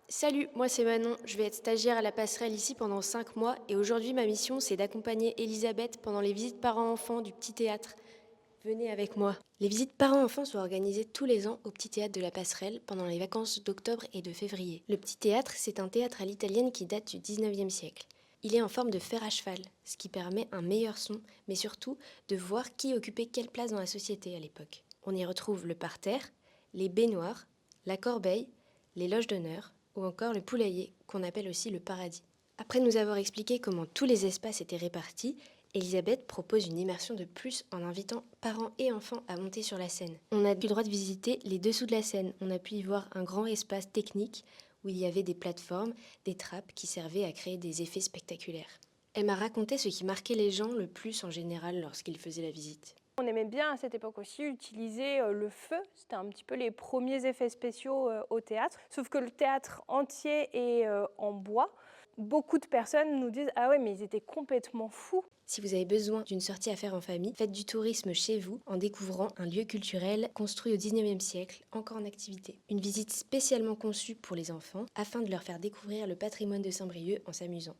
Salut, moi c'est Manon, je vais être stagiaire à la passerelle ici pendant 5 mois et aujourd'hui ma mission c'est d'accompagner Elisabeth pendant les visites parents-enfants du petit théâtre. Venez avec moi. Les visites parents-enfants sont organisées tous les ans au petit théâtre de la passerelle pendant les vacances d'octobre et de février. Le petit théâtre, c'est un théâtre à l'italienne qui date du 19e siècle. Il est en forme de fer à cheval, ce qui permet un meilleur son, mais surtout de voir qui occupait quelle place dans la société à l'époque. On y retrouve le parterre, les baignoires, la corbeille, les loges d'honneur ou encore le poulailler, qu'on appelle aussi le paradis. Après nous avoir expliqué comment tous les espaces étaient répartis, Elisabeth propose une immersion de plus en invitant parents et enfants à monter sur la scène. On a eu le droit de visiter les dessous de la scène. On a pu y voir un grand espace technique où il y avait des plateformes, des trappes qui servaient à créer des effets spectaculaires. Elle m'a raconté ce qui marquait les gens le plus en général lorsqu'ils faisaient la visite. On aimait bien à cette époque aussi utiliser le feu, c'était un petit peu les premiers effets spéciaux au théâtre, sauf que le théâtre entier est en bois. Beaucoup de personnes nous disent «Ah ouais, mais ils étaient complètement fous». Si vous avez besoin d'une sortie à faire en famille, faites du tourisme chez vous en découvrant un lieu culturel construit au 19e siècle, encore en activité. Une visite spécialement conçue pour les enfants afin de leur faire découvrir le patrimoine de Saint-Brieuc en s'amusant.